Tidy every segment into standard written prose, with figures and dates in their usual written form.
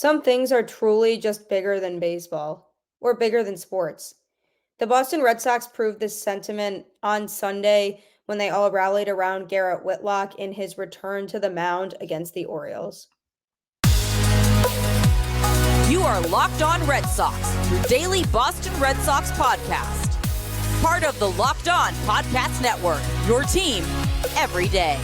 Some things are truly just bigger than baseball or bigger than sports. The Boston Red Sox proved this sentiment on Sunday when they all rallied around Garrett Whitlock in his return to the mound against the Orioles. You are Locked On Red Sox, your daily Boston Red Sox podcast. Part of the Locked On Podcast Network, your team every day.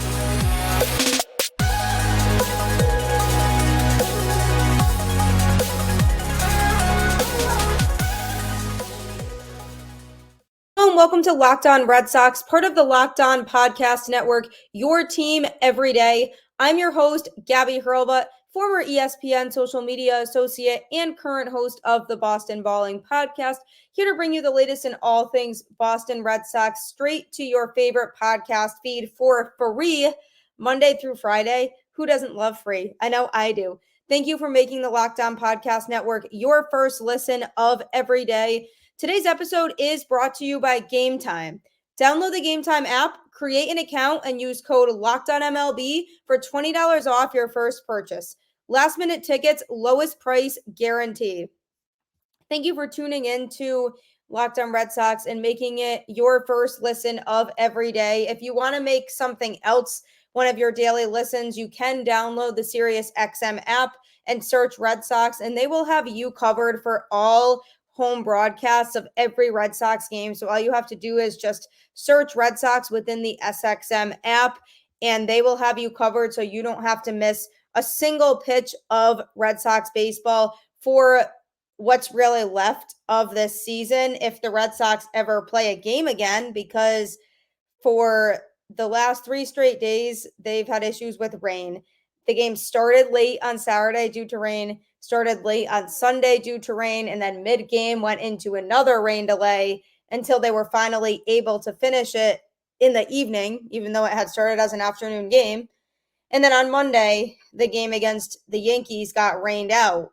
Welcome to Locked On Red Sox, part of the Locked On Podcast Network, your team every day. I'm your host, Gabby Hurlbut, former ESPN social media associate and current host of the Boston Balling podcast, here to bring you the latest in all things Boston Red Sox straight to your favorite podcast feed for free, Monday through Friday. Who doesn't love free? I know I do. Thank you for making the Locked On Podcast Network your first listen of every day. Today's episode is brought to you by Gametime. Download the Gametime app, create an account, and use code LOCKEDONMLB for $20 off your first purchase. Last minute tickets, lowest price guaranteed. Thank you for tuning in to Locked On Red Sox and making it your first listen of every day. If you want to make something else one of your daily listens, you can download the SiriusXM app and search Red Sox, and they will have you covered for all home broadcasts of every Red Sox game. So all you have to do is just search Red Sox within the SXM app, and they will have you covered so you don't have to miss a single pitch of Red Sox baseball for what's really left of this season if the Red Sox ever play a game again, because for the last 3 straight days, they've had issues with rain. The game started late on Saturday due to rain, started late on Sunday due to rain, and then mid-game went into another rain delay until they were finally able to finish it in the evening, even though it had started as an afternoon game. And then on Monday, the game against the Yankees got rained out.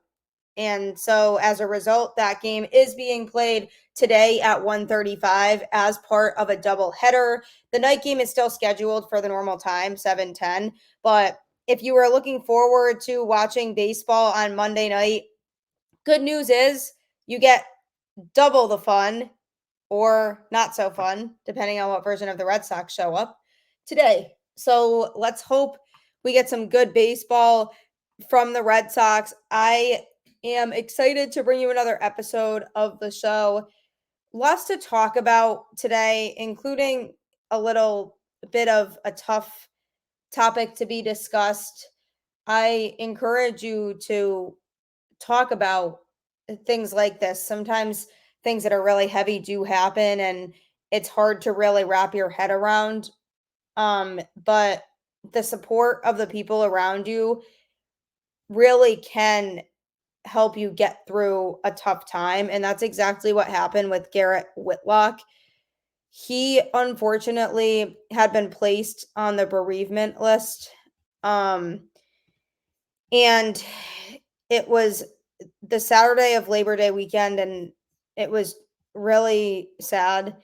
And so as a result, that game is being played today at 1:35 as part of a doubleheader. The night game is still scheduled for the normal time, 7:10, but if you were looking forward to watching baseball on Monday night, good news is you get double the fun, or not so fun, depending on what version of the Red Sox show up today. So let's hope we get some good baseball from the Red Sox. I am excited to bring you another episode of the show. Lots to talk about today, including a little bit of a tough topic to be discussed. I encourage you to talk about things like this. Sometimes things that are really heavy do happen, and it's hard to really wrap your head around. But the support of the people around you really can help you get through a tough time. And that's exactly what happened with Garrett Whitlock. He unfortunately had been placed on the bereavement list. And it was the Saturday of Labor Day weekend, and it was really sad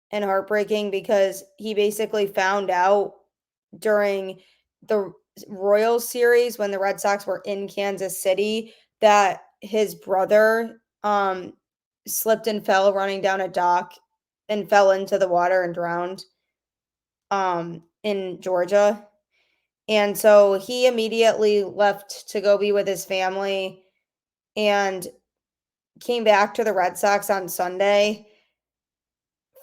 and heartbreaking because he basically found out during the Royals series when the Red Sox were in Kansas City that his brother slipped and fell running down a dock and fell into the water and drowned in Georgia. And so he immediately left to go be with his family and came back to the Red Sox on Sunday.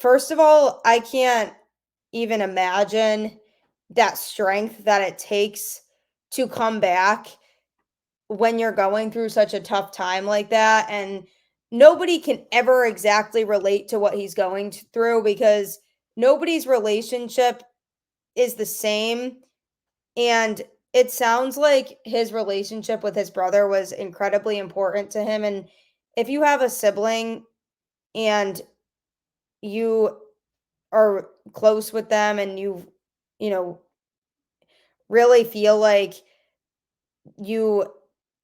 First of all, I can't even imagine that strength that it takes to come back when you're going through such a tough time like that. And nobody can ever exactly relate to what he's going through because nobody's relationship is the same. And it sounds like his relationship with his brother was incredibly important to him. And if you have a sibling and you are close with them and you know, really feel like you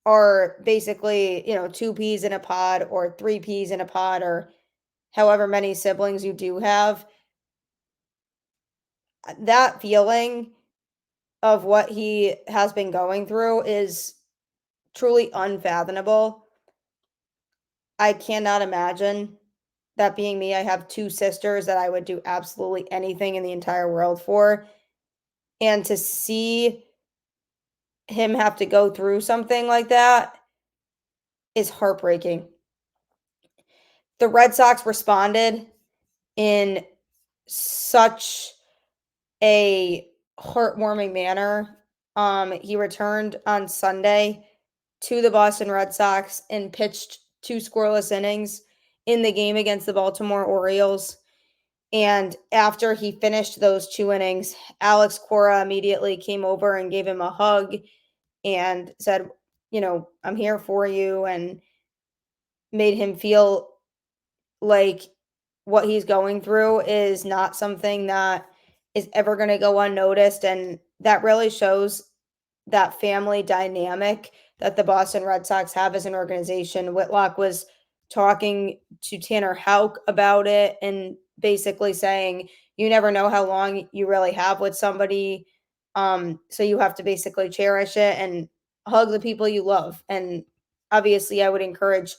are basically, 2 peas in a pod or 3 peas in a pod or however many siblings you do have, that feeling of what he has been going through is truly unfathomable. I cannot imagine that being me. I have 2 sisters that I would do absolutely anything in the entire world for, and to see him have to go through something like that is heartbreaking. The Red Sox responded in such a heartwarming manner. He returned on Sunday to the Boston Red Sox and pitched 2 scoreless innings in the game against the Baltimore Orioles. And after he finished those 2 innings, Cora immediately came over and gave him a hug and said, I'm here for you, and made him feel like what he's going through is not something that is ever going to go unnoticed. And that really shows that family dynamic that the Boston Red Sox have as an organization. Whitlock was talking to Tanner Houck about it and basically saying, you never know how long you really have with somebody. So you have to basically cherish it and hug the people you love. And obviously, I would encourage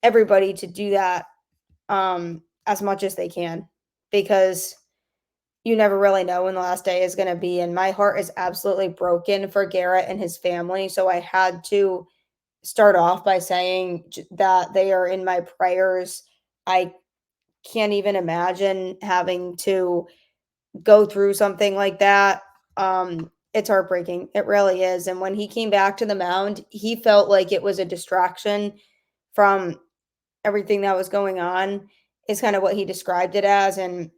everybody to do that as much as they can, because you never really know when the last day is going to be. And my heart is absolutely broken for Garrett and his family. So I had to start off by saying that they are in my prayers. I can't even imagine having to go through something like that. It's heartbreaking. It really is. And when he came back to the mound, he felt like it was a distraction from everything that was going on, is kind of what he described it as. And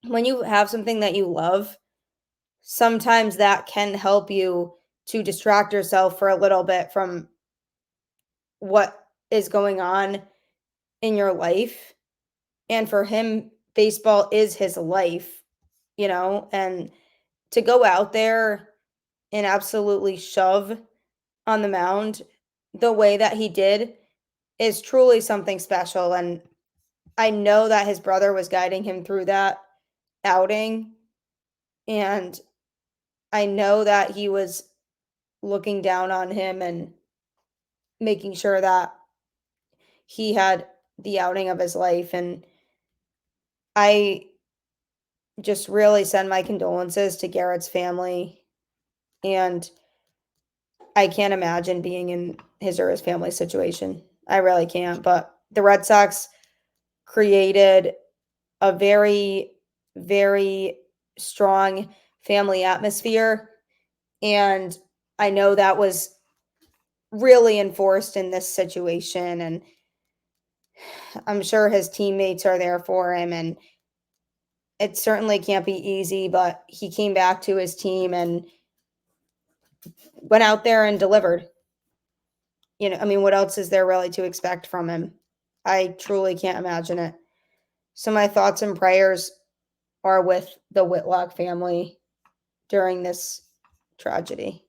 when you have something that you love, sometimes that can help you to distract yourself for a little bit from what is going on in your life. And for him, baseball is his life, and to go out there and absolutely shove on the mound the way that he did is truly something special. And I know that his brother was guiding him through that outing, and I know that he was looking down on him and making sure that he had the outing of his life. And I just really send my condolences to Garrett's family. And I can't imagine being in his or his family's situation. I really can't. But the Red Sox created a very, very strong family atmosphere. And I know that was really enforced in this situation. And I'm sure his teammates are there for him. And it certainly can't be easy, but he came back to his team and went out there and delivered. What else is there really to expect from him? I truly can't imagine it. So my thoughts and prayers are with the Whitlock family during this tragedy.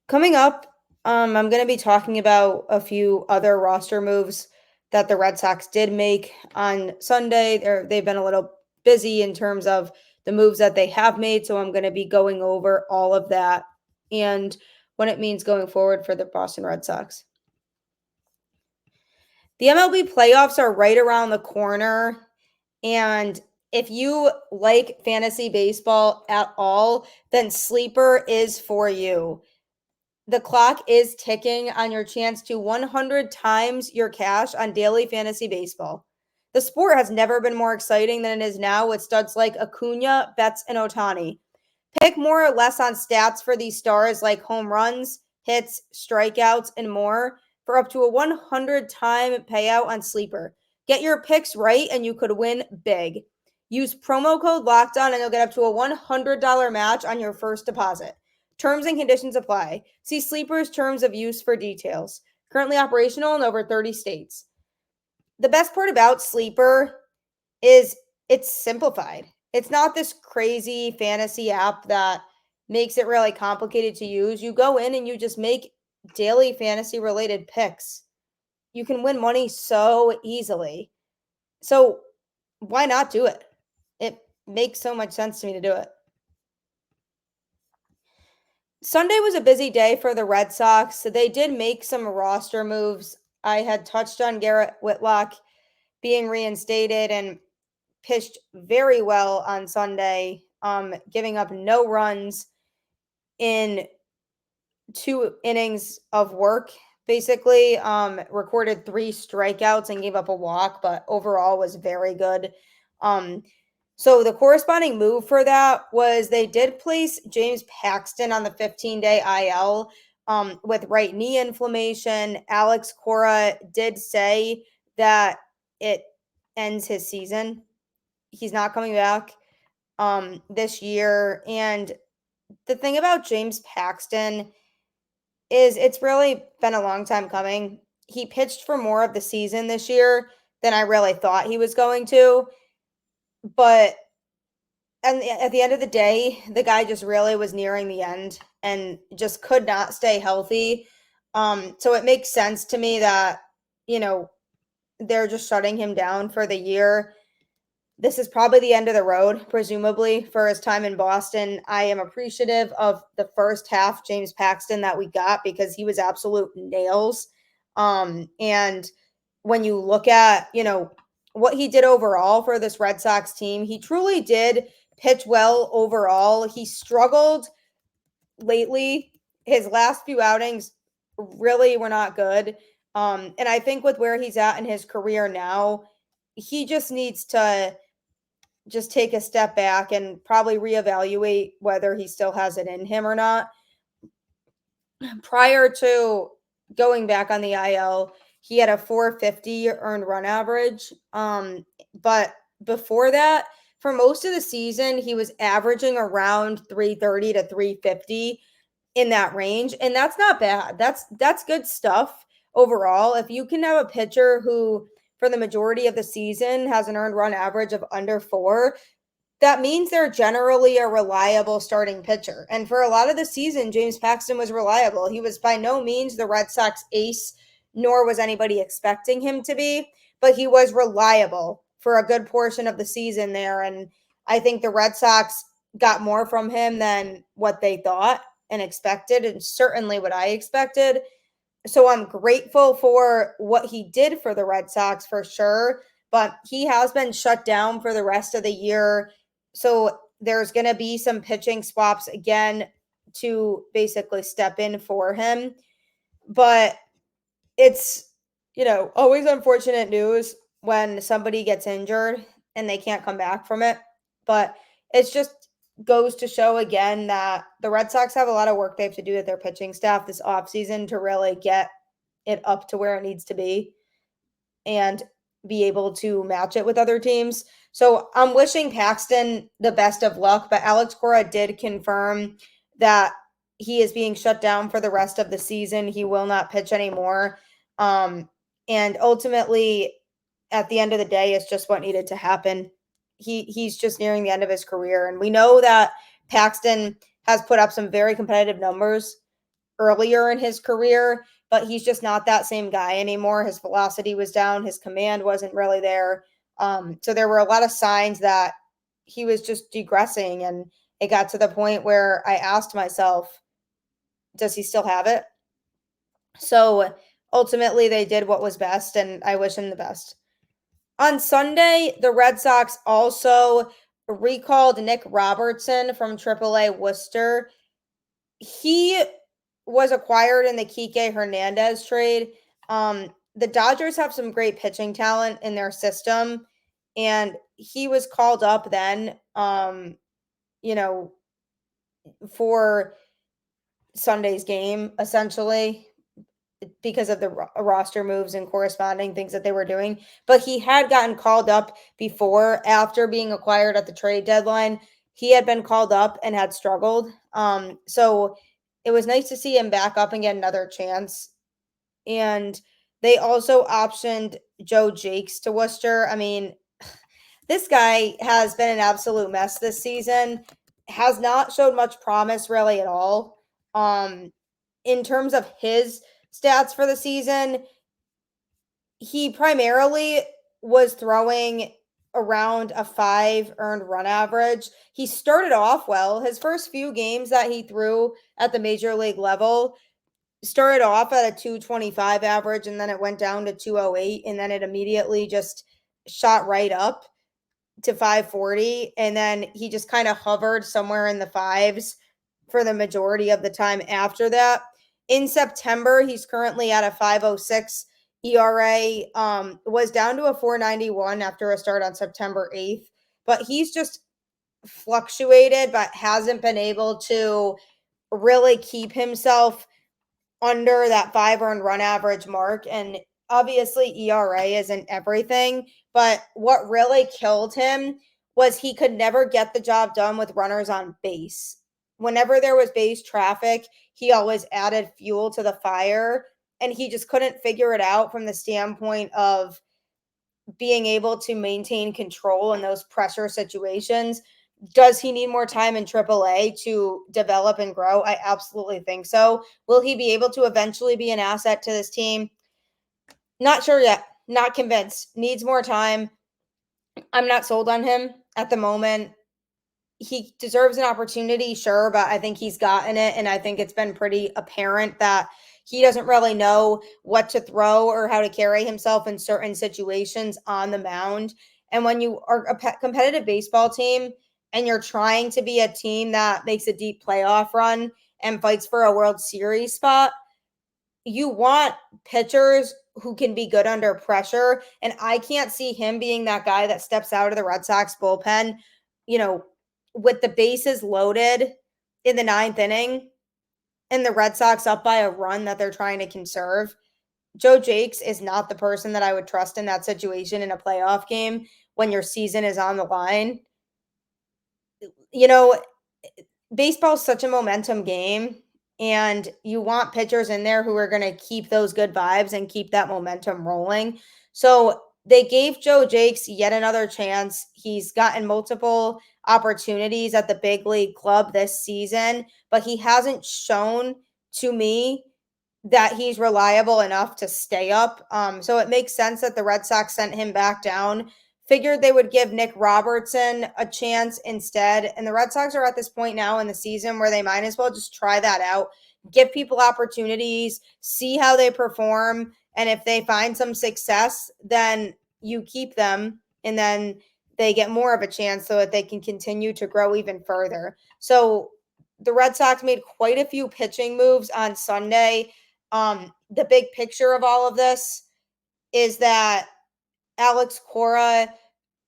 Coming up, I'm going to be talking about a few other roster moves that the Red Sox did make on Sunday. They've been a little busy in terms of the moves that they have made, so I'm going to be going over all of that and what it means going forward for the Boston Red Sox. The MLB playoffs are right around the corner, and if you like fantasy baseball at all, then Sleeper is for you. The clock is ticking on your chance to 100 times your cash on daily fantasy baseball. The sport has never been more exciting than it is now, with studs like Acuna, Betts, and Ohtani. Pick more or less on stats for these stars like home runs, hits, strikeouts, and more for up to a 100-time payout on Sleeper. Get your picks right and you could win big. Use promo code LOCKEDON and you'll get up to a $100 match on your first deposit. Terms and conditions apply. See Sleeper's terms of use for details. Currently operational in over 30 states. The best part about Sleeper is it's simplified. It's not this crazy fantasy app that makes it really complicated to use. You go in and you just make daily fantasy related picks. You can win money so easily. So why not do it? It makes so much sense to me to do it. Sunday was a busy day for the Red Sox. So they did make some roster moves. I had touched on Garrett Whitlock being reinstated and pitched very well on Sunday, giving up no runs in 2 innings of work, basically. Recorded 3 strikeouts and gave up a walk, but overall was very good. So the corresponding move for that was they did place James Paxton on the 15-day IL with right knee inflammation. Cora did say that it ends his season. He's not coming back this year. And the thing about James Paxton is it's really been a long time coming. He pitched for more of the season this year than I really thought he was going to. But and at the end of the day, the guy just really was nearing the end and just could not stay healthy. So it makes sense to me that, they're just shutting him down for the year. This is probably the end of the road, presumably, for his time in Boston. I am appreciative of the first half James Paxton that we got because he was absolute nails. And when you look at, what he did overall for this Red Sox team, he truly did pitch well overall. He struggled lately. His last few outings really were not good. And I think with where he's at in his career now, he just needs to just take a step back and probably reevaluate whether he still has it in him or not. Prior to going back on the IL, he had a 450 earned run average. But before that, for most of the season, he was averaging around 330 to 350 in that range, and that's not bad. That's good stuff overall. If you can have a pitcher who for the majority of the season has an earned run average of under 4, that means they're generally a reliable starting pitcher. And for a lot of the season, James Paxton was reliable. He was by no means the Red Sox ace, nor was anybody expecting him to be, but he was reliable for a good portion of the season there. And I think the Red Sox got more from him than what they thought and expected, and certainly what I expected. So I'm grateful for what he did for the Red Sox for sure, but he has been shut down for the rest of the year. So there's going to be some pitching swaps again to basically step in for him. But it's, always unfortunate news when somebody gets injured and they can't come back from it. But it's just goes to show again that the Red Sox have a lot of work they have to do with their pitching staff this offseason to really get it up to where it needs to be and be able to match it with other teams. So I'm wishing Paxton the best of luck, but Cora did confirm that he is being shut down for the rest of the season. He will not pitch anymore. And ultimately, at the end of the day, it's just what needed to happen. He's just nearing the end of his career. And we know that Paxton has put up some very competitive numbers earlier in his career, but he's just not that same guy anymore. His velocity was down. His command wasn't really there. So there were a lot of signs that he was just degressing. And it got to the point where I asked myself, does he still have it? So ultimately, they did what was best, and I wish him the best. On Sunday, the Red Sox also recalled Nick Robertson from AAA Worcester. He was acquired in the Kike Hernandez trade. The Dodgers have some great pitching talent in their system, and he was called up then, for Sunday's game, essentially, because of the roster moves and corresponding things that they were doing. But he had gotten called up before, after being acquired at the trade deadline. He had been called up and had struggled. So it was nice to see him back up and get another chance. And they also optioned Joe Jacques to Worcester. I mean, this guy has been an absolute mess this season, has not showed much promise really at all. In terms of his stats for the season, he primarily was throwing around a 5 earned run average. He started off well. His first few games that he threw at the major league level started off at a 225 average, and then it went down to 208, and then it immediately just shot right up to 540, and then he just kind of hovered somewhere in the fives for the majority of the time after that. In September, he's currently at a 506 ERA, was down to a 491 after a start on September 8th, but he's just fluctuated, but hasn't been able to really keep himself under that 5 earned run average mark. And obviously, ERA isn't everything, but what really killed him was he could never get the job done with runners on base. Whenever there was base traffic, he always added fuel to the fire, and he just couldn't figure it out from the standpoint of being able to maintain control in those pressure situations. Does he need more time in AAA to develop and grow? I absolutely think so. Will he be able to eventually be an asset to this team? Not sure yet. Not convinced. Needs more time. I'm not sold on him at the moment. He deserves an opportunity, sure, but I think he's gotten it, and I think it's been pretty apparent that he doesn't really know what to throw or how to carry himself in certain situations on the mound. And when you are a competitive baseball team and you're trying to be a team that makes a deep playoff run and fights for a World Series spot, you want pitchers who can be good under pressure. And I can't see him being that guy that steps out of the Red Sox bullpen, with the bases loaded in the 9th inning and the Red Sox up by a run that they're trying to conserve. Joe Jacques is not the person that I would trust in that situation in a playoff game when your season is on the line. Baseball's such a momentum game, and you want pitchers in there who are going to keep those good vibes and keep that momentum rolling. So they gave Joe Jacques yet another chance. He's gotten multiple opportunities at the big league club this season, but he hasn't shown to me that he's reliable enough to stay up. So it makes sense that the Red Sox sent him back down. Figured they would give Nick Robertson a chance instead. And the Red Sox are at this point now in the season where they might as well just try that out, give people opportunities, see how they perform. And if they find some success, then you keep them, and then they get more of a chance so that they can continue to grow even further. So the Red Sox made quite a few pitching moves on Sunday. The big picture of all of this is that Alex Cora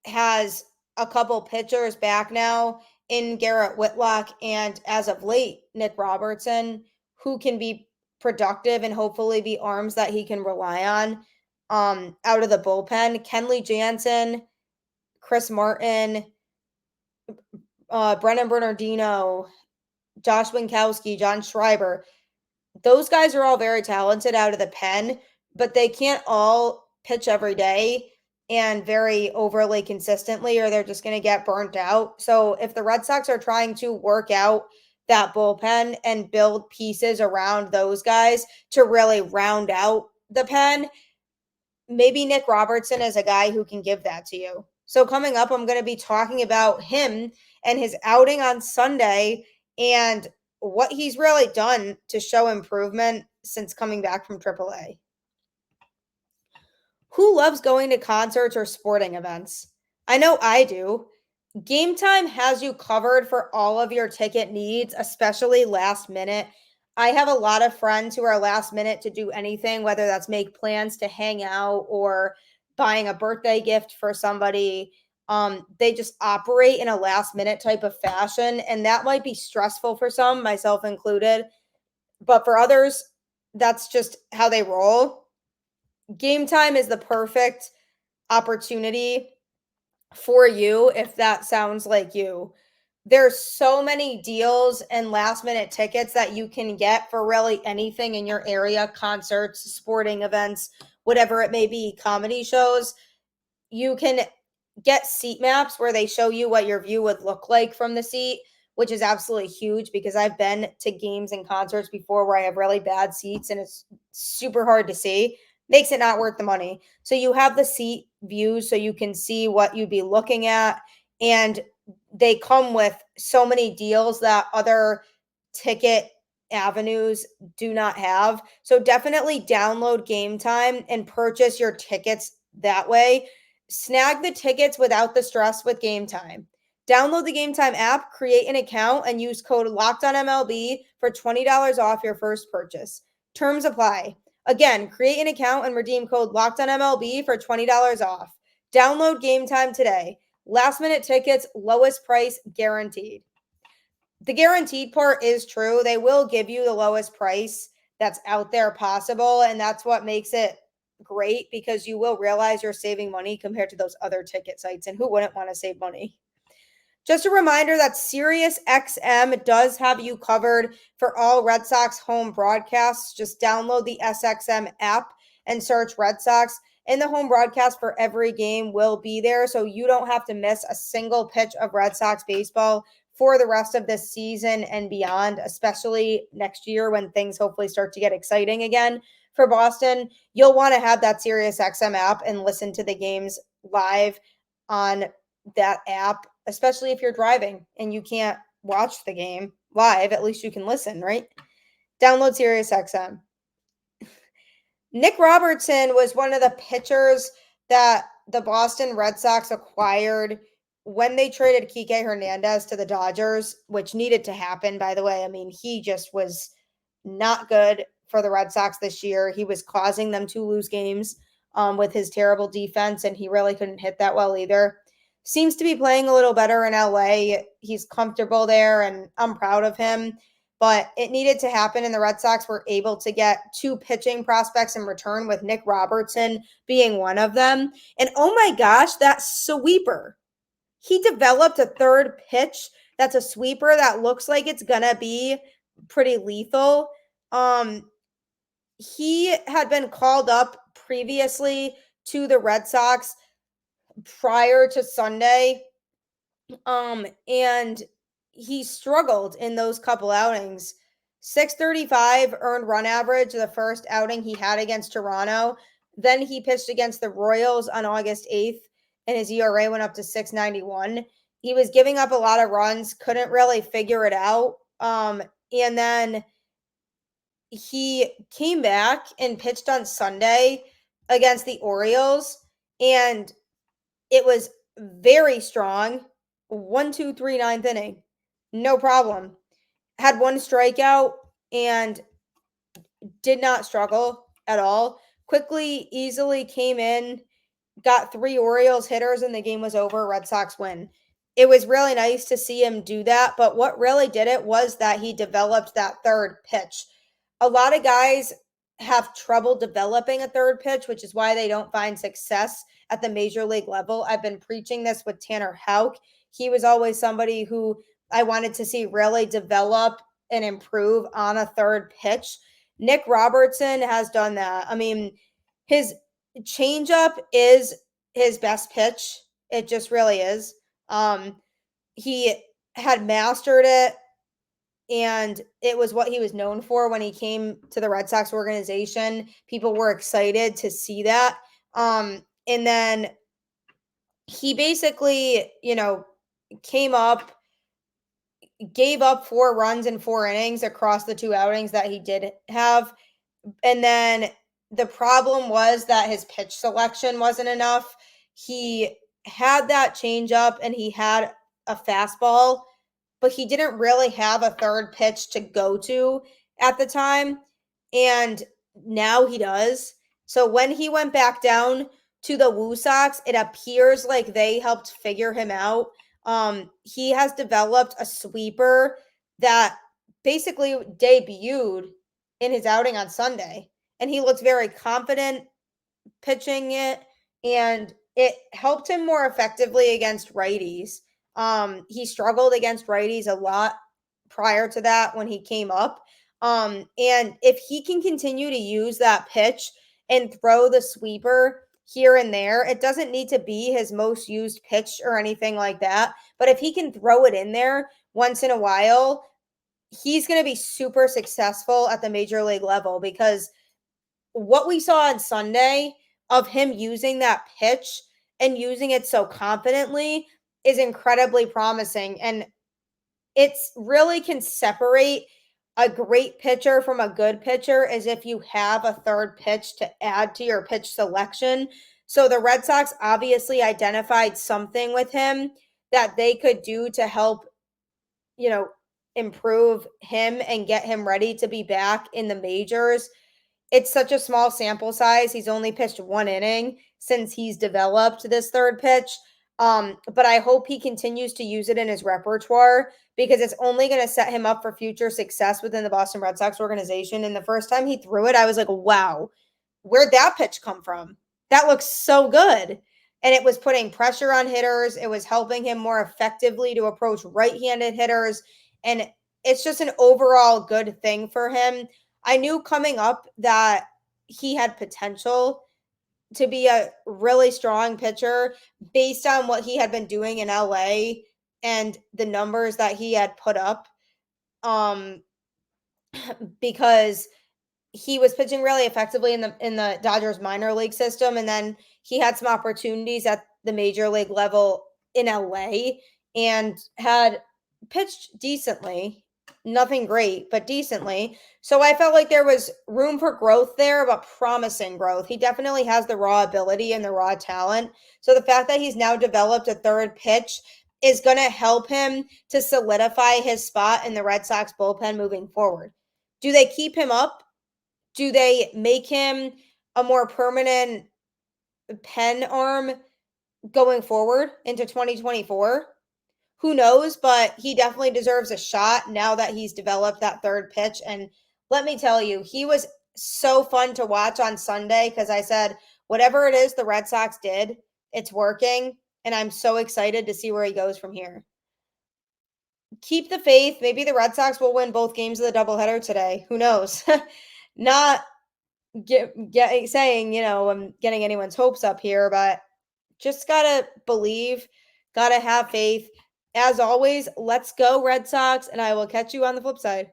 has a couple pitchers back now in Garrett Whitlock, and as of late, Nick Robertson, who can be productive and hopefully be arms that he can rely on out of the bullpen. Kenley Jansen, Chris Martin, Brennan Bernardino, Josh Winkowski, John Schreiber. Those guys are all very talented out of the pen, but they can't all pitch every day and very overly consistently, or they're just going to get burnt out. So if the Red Sox are trying to work out that bullpen and build pieces around those guys to really round out the pen, maybe Nick Robertson is a guy who can give that to you. So coming up, I'm going to be talking about him and his outing on Sunday and what he's really done to show improvement since coming back from AAA. Who loves going to concerts or sporting events? I know I do. Gametime has you covered for all of your ticket needs, especially last minute. I have a lot of friends who are last minute to do anything, whether that's make plans to hang out or buying a birthday gift for somebody. They just operate in a last minute type of fashion, and that might be stressful for some, myself included. But for others, that's just how they roll. Gametime is the perfect opportunity for you if that sounds like you. There's so many deals and last minute tickets that you can get for really anything in your area, concerts, sporting events, whatever it may be, comedy shows. You can get seat maps where they show you what your view would look like from the seat, which is absolutely huge because I've been to games and concerts before where I have really bad seats and it's super hard to see. makes it not worth the money. So you have the seat views so you can see what you'd be looking at. And they come with so many deals that other ticket avenues do not have. So definitely download Gametime and purchase your tickets that way. Snag the tickets without the stress with Gametime. Download the Gametime app, create an account, and use code LOCKEDONMLB for $20 off your first purchase. Terms apply. Again, create an account and redeem code LOCKEDONMLB for $20 off. Download Gametime today. Last minute tickets, lowest price guaranteed. The guaranteed part is true. They will give you the lowest price that's out there possible. And that's what makes it great, because you will realize you're saving money compared to those other ticket sites. And who wouldn't want to save money? Just a reminder that SiriusXM does have you covered for all Red Sox home broadcasts. Just download the SXM app and search Red Sox, and the home broadcast for every game will be there, so you don't have to miss a single pitch of Red Sox baseball for the rest of this season and beyond, especially next year when things hopefully start to get exciting again for Boston. You'll want to have that SiriusXM app and listen to the games live on that app, especially if you're driving and you can't watch the game live. At least you can listen, right? Download SiriusXM. Nick Robertson was one of the pitchers that the Boston Red Sox acquired when they traded Kike Hernandez to the Dodgers, which needed to happen, by the way. I mean, he just was not good for the Red Sox this year. He was causing them to lose games with his terrible defense, and he really couldn't hit that well either. Seems to be playing a little better in LA. He's comfortable there, and I'm proud of him. But it needed to happen, and the Red Sox were able to get 2 pitching prospects in return, with Nick Robertson being one of them. And oh my gosh, that sweeper. He developed a third pitch that's a sweeper that looks like it's going to be pretty lethal. He had been called up previously to the Red Sox prior to Sunday. And he struggled in those couple outings. 635 earned run average the first outing he had against Toronto. Then he pitched against the Royals on August 8th, and his ERA went up to 691. He was giving up a lot of runs, couldn't really figure it out. And then he came back and pitched on Sunday against the Orioles, and it was very strong. 1, 2, 3, 9th inning. No problem. Had 1 strikeout and did not struggle at all. Quickly, easily came in, got 3 Orioles hitters, and the game was over. Red Sox win. It was really nice to see him do that, but what really did it was that he developed that third pitch. A lot of guys have trouble developing a third pitch, which is why they don't find success at the major league level. I've been preaching this with Tanner Houck. He was always somebody who I wanted to see really develop and improve on a third pitch. Nick Robertson has done that. I mean, his changeup is his best pitch. It just really is. He had mastered it, and it was what he was known for when he came to the Red Sox organization. People were excited to see that. And then he basically, came up, gave up 4 runs in 4 innings across the 2 outings that he did have. And then the problem was that his pitch selection wasn't enough. He had that changeup and he had a fastball, but he didn't really have a third pitch to go to at the time. And now he does. So when he went back down to the Woo Sox, it appears like they helped figure him out. He has developed a sweeper that basically debuted in his outing on Sunday. And he looked very confident pitching it, and it helped him more effectively against righties. He struggled against righties a lot prior to that when he came up. And if he can continue to use that pitch and throw the sweeper here and there, it doesn't need to be his most used pitch or anything like that. But if he can throw it in there once in a while, he's going to be super successful at the major league level, because what we saw on Sunday of him using that pitch and using it so confidently is incredibly promising. And it's really can separate a great pitcher from a good pitcher as if you have a third pitch to add to your pitch selection. So the Red Sox obviously identified something with him that they could do to help, improve him and get him ready to be back in the majors. It's such a small sample size. He's only pitched 1 inning since he's developed this third pitch. But I hope he continues to use it in his repertoire because it's only going to set him up for future success within the Boston Red Sox organization. And the first time he threw it, I was like, wow, where'd that pitch come from? That looks so good. And it was putting pressure on hitters. It was helping him more effectively to approach right-handed hitters. And it's just an overall good thing for him. I knew coming up that he had potential to be a really strong pitcher based on what he had been doing in LA and the numbers that he had put up. Because he was pitching really effectively in the Dodgers minor league system, and then he had some opportunities at the major league level in LA and had pitched decently. Nothing great, but decently. So I felt like there was room for growth there, but promising growth. He definitely has the raw ability and the raw talent. So the fact that he's now developed a third pitch is going to help him to solidify his spot in the Red Sox bullpen moving forward. Do they keep him up? Do they make him a more permanent pen arm going forward into 2024? Who knows, but he definitely deserves a shot now that he's developed that third pitch. And let me tell you, he was so fun to watch on Sunday because I said, whatever it is the Red Sox did, it's working. And I'm so excited to see where he goes from here. Keep the faith. Maybe the Red Sox will win both games of the doubleheader today. Who knows? Not saying, I'm getting anyone's hopes up here, but just gotta believe, gotta have faith. As always, let's go Red Sox, and I will catch you on the flip side.